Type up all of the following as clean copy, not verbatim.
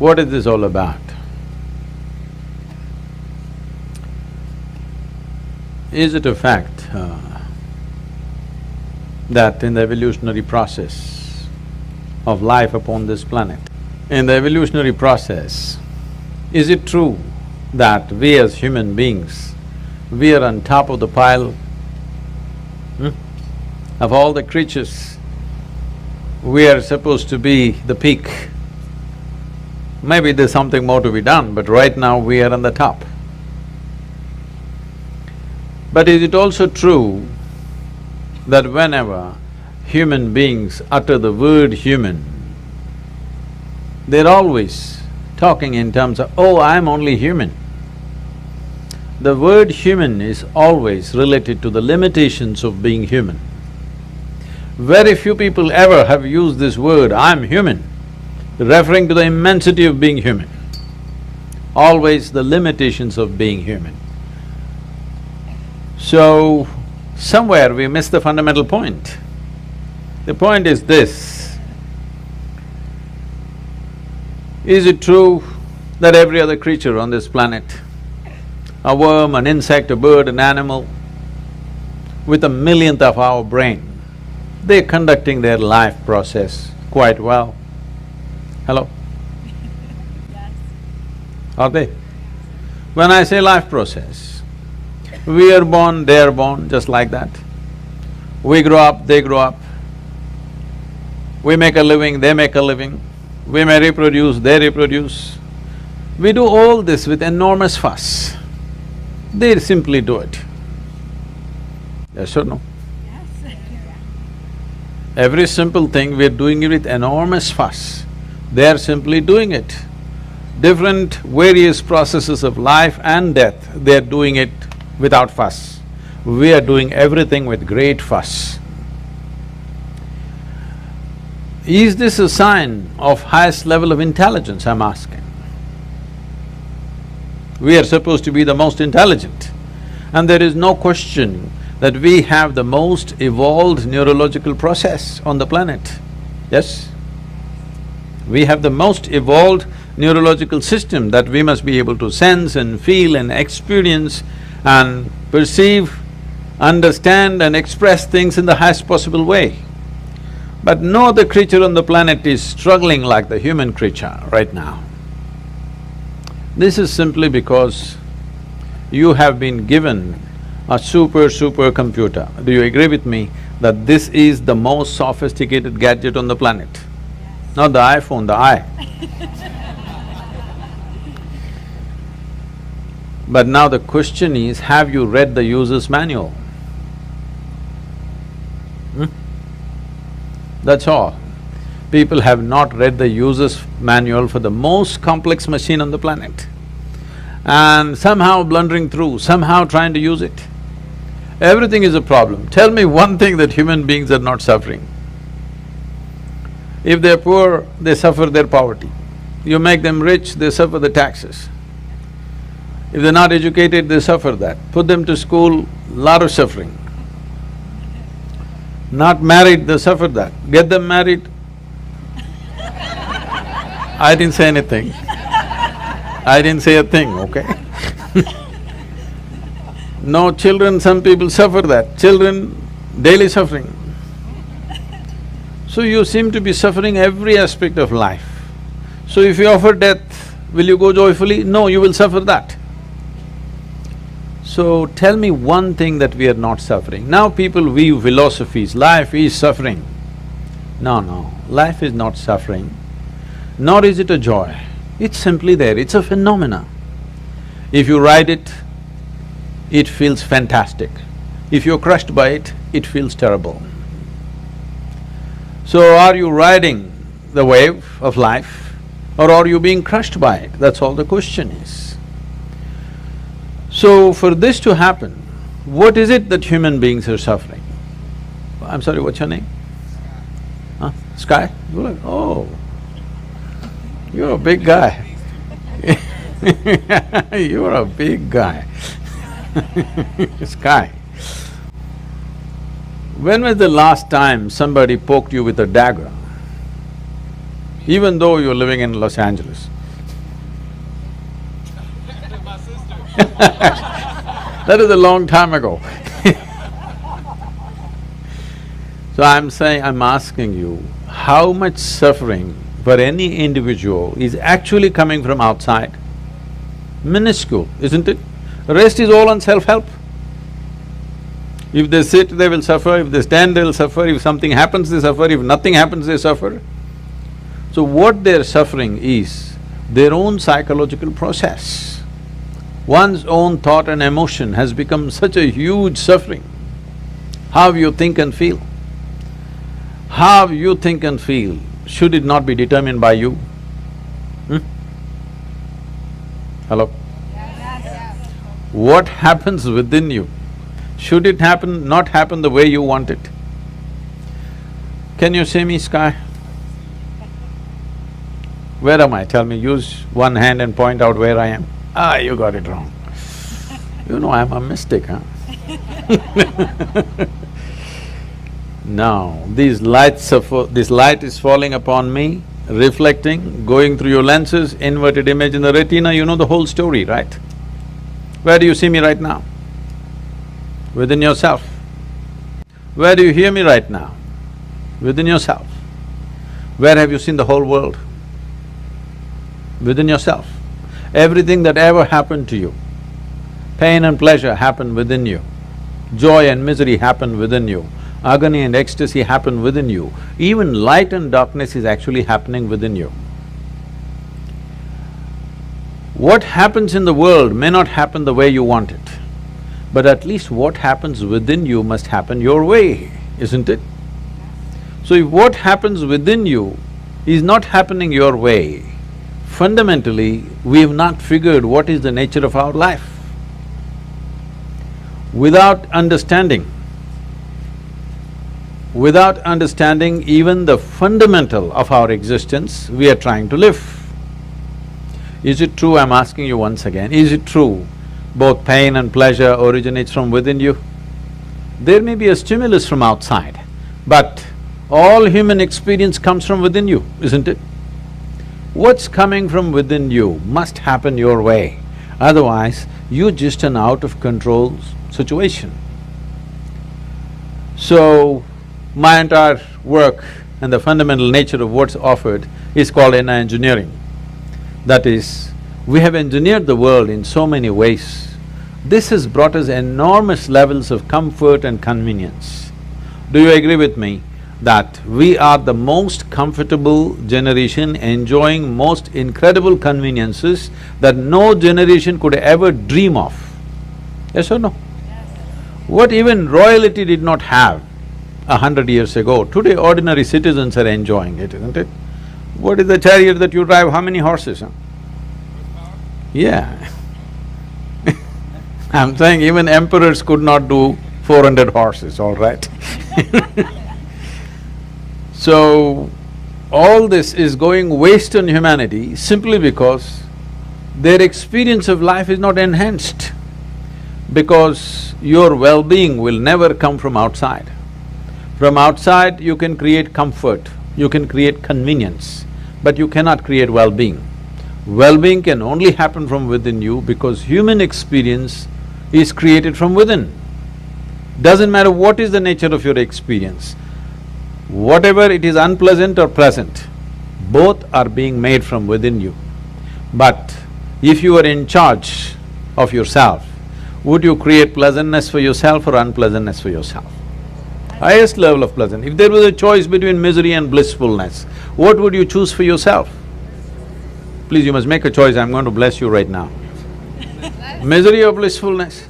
What is this all about? Is it a fact that in the evolutionary process of life upon this planet, in the evolutionary process, is it true that we as human beings, we are on top of the pile? Of all the creatures, we are supposed to be the peak. Maybe there's something more to be done, but right now we are on the top. But is it also true that whenever human beings utter the word human, they're always talking in terms of, oh, I'm only human. The word human is always related to the limitations of being human. Very few people ever have used this word, I'm human, referring to the immensity of being human. Always the limitations of being human. So, somewhere we miss the fundamental point. The point is this: is it true that every other creature on this planet, a worm, an insect, a bird, an animal, with a millionth of our brain, they're conducting their life process quite well? Hello? Yes. Are they? When I say life process, we are born, they are born, just like that. We grow up, they grow up. We make a living, they make a living. We may reproduce, they reproduce. We do all this with enormous fuss. They simply do it. Yes or no? Yes. Every simple thing, we're doing it with enormous fuss. They're simply doing it. Different various processes of life and death, they're doing it without fuss. We are doing everything with great fuss. Is this a sign of highest level of intelligence, I'm asking? We are supposed to be the most intelligent, and there is no question that we have the most evolved neurological process on the planet, yes? We have the most evolved neurological system that we must be able to sense and feel and experience and perceive, understand and express things in the highest possible way. But no other creature on the planet is struggling like the human creature right now. This is simply because you have been given a super computer. Do you agree with me that this is the most sophisticated gadget on the planet? Yes. Not the iPhone, the eye. But now the question is, have you read the user's manual? That's all. People have not read the user's manual for the most complex machine on the planet and somehow blundering through, somehow trying to use it. Everything is a problem. Tell me one thing that human beings are not suffering. If they're poor, they suffer their poverty. You make them rich, they suffer the taxes. If they're not educated, they suffer that. Put them to school, lot of suffering. Not married, they suffer that. Get them married. I didn't say anything. I didn't say a thing, okay? No children, some people suffer that. Children, daily suffering. So you seem to be suffering every aspect of life. So if you offer death, will you go joyfully? No, you will suffer that. So tell me one thing that we are not suffering. Now people weave philosophies, life is suffering. No, life is not suffering, nor is it a joy. It's simply there, it's a phenomena. If you ride it, it feels fantastic. If you're crushed by it, it feels terrible. So are you riding the wave of life or are you being crushed by it? That's all the question is. So for this to happen, what is it that human beings are suffering? I'm sorry, what's your name? Huh? Sky? You're like, oh, you're a big guy. You're a big guy. Sky. When was the last time somebody poked you with a dagger? Even though you're living in Los Angeles, That is a long time ago. So I'm asking you, how much suffering for any individual is actually coming from outside? Minuscule, isn't it? The rest is all on self-help. If they sit, they will suffer, if they stand, they will suffer, if something happens, they suffer, if nothing happens, they suffer. So what they're suffering is their own psychological process. One's own thought and emotion has become such a huge suffering. How you think and feel. How you think and feel, should it not be determined by you? Hello? What happens within you, should it not happen the way you want it? Can you see me, Sky? Where am I? Tell me, use one hand and point out where I am. Ah, you got it wrong. You know I'm a mystic, huh? Now, this light is falling upon me, reflecting, going through your lenses, inverted image in the retina, you know the whole story, right? Where do you see me right now? Within yourself. Where do you hear me right now? Within yourself. Where have you seen the whole world? Within yourself. Everything that ever happened to you, pain and pleasure happened within you, joy and misery happened within you, agony and ecstasy happen within you, even light and darkness is actually happening within you. What happens in the world may not happen the way you want it, but at least what happens within you must happen your way, isn't it? So if what happens within you is not happening your way, fundamentally, we have not figured what is the nature of our life. Without understanding even the fundamental of our existence, we are trying to live. Is it true, I'm asking you once again, is it true both pain and pleasure originates from within you? There may be a stimulus from outside, but all human experience comes from within you, isn't it? What's coming from within you must happen your way, otherwise you're just an out-of-control situation. So, my entire work and the fundamental nature of what's offered is called inner engineering. That is, we have engineered the world in so many ways. This has brought us enormous levels of comfort and convenience. Do you agree with me that we are the most comfortable generation enjoying most incredible conveniences that no generation could ever dream of? Yes or no? What even royalty did not have 100 years ago, today ordinary citizens are enjoying it, isn't it? What is the chariot that you drive, how many horses, huh? Yeah. I'm saying even emperors could not do 400 horses, all right? So, all this is going waste on humanity simply because their experience of life is not enhanced. Because your well-being will never come from outside. From outside, you can create comfort, you can create convenience, but you cannot create well-being. Well-being can only happen from within you because human experience is created from within. Doesn't matter what is the nature of your experience, whatever it is unpleasant or pleasant, both are being made from within you. But if you are in charge of yourself, would you create pleasantness for yourself or unpleasantness for yourself? Highest level of pleasant. If there was a choice between misery and blissfulness, what would you choose for yourself? Please, you must make a choice, I'm going to bless you right now. Misery or blissfulness?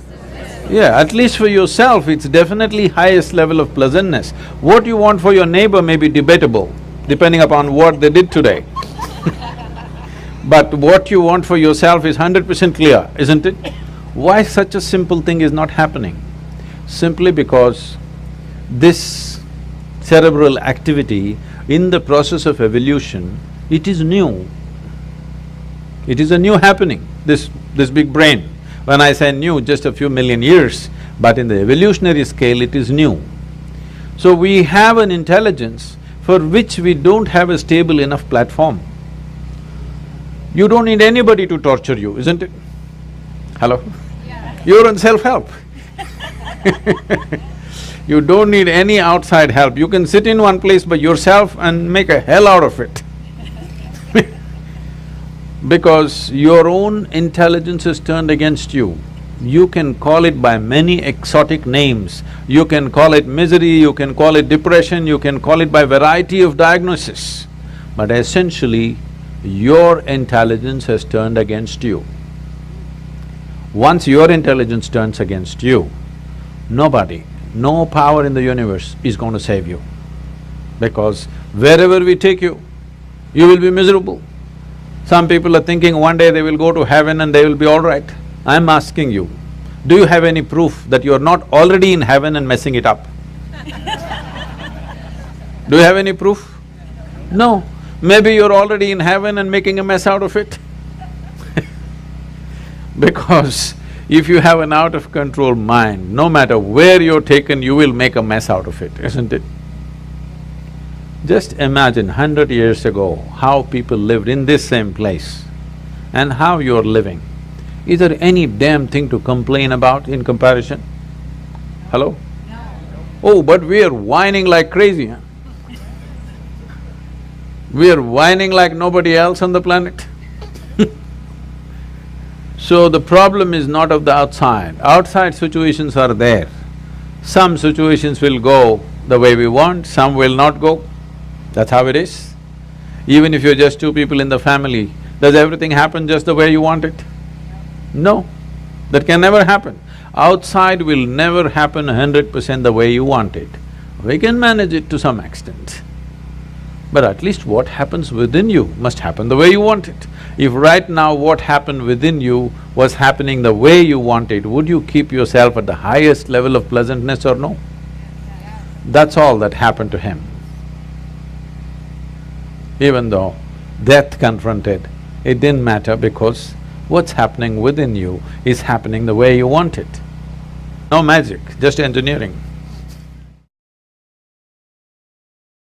Yeah, at least for yourself, it's definitely highest level of pleasantness. What you want for your neighbor may be debatable, depending upon what they did today. But what you want for yourself is 100% clear, isn't it? Why such a simple thing is not happening? Simply because this cerebral activity in the process of evolution, it is new. It is a new happening, this big brain. When I say new, just a few million years, but in the evolutionary scale, it is new. So we have an intelligence for which we don't have a stable enough platform. You don't need anybody to torture you, isn't it? Hello? Yeah. You're in self-help. You don't need any outside help. You can sit in one place by yourself and make a hell out of it. Because your own intelligence is turned against you. You can call it by many exotic names. You can call it misery, you can call it depression, you can call it by variety of diagnosis. But essentially, your intelligence has turned against you. Once your intelligence turns against you, nobody, no power in the universe is going to save you. Because wherever we take you, you will be miserable. Some people are thinking one day they will go to heaven and they will be all right. I'm asking you, do you have any proof that you're not already in heaven and messing it up? Do you have any proof? No. Maybe you're already in heaven and making a mess out of it. Because if you have an out-of-control mind, no matter where you're taken, you will make a mess out of it, isn't it? Just imagine 100 years ago, how people lived in this same place and how you're living. Is there any damn thing to complain about in comparison? Hello? No. Oh, but we are whining like crazy, huh? We are whining like nobody else on the planet. So the problem is not of the outside. Outside situations are there. Some situations will go the way we want, some will not go. That's how it is. Even if you're just two people in the family, does everything happen just the way you want it? No, that can never happen. Outside will never happen 100% the way you want it. We can manage it to some extent. But at least what happens within you must happen the way you want it. If right now what happened within you was happening the way you want it, would you keep yourself at the highest level of pleasantness or no? That's all that happened to him. Even though death confronted, it didn't matter because what's happening within you is happening the way you want it. No magic, just engineering.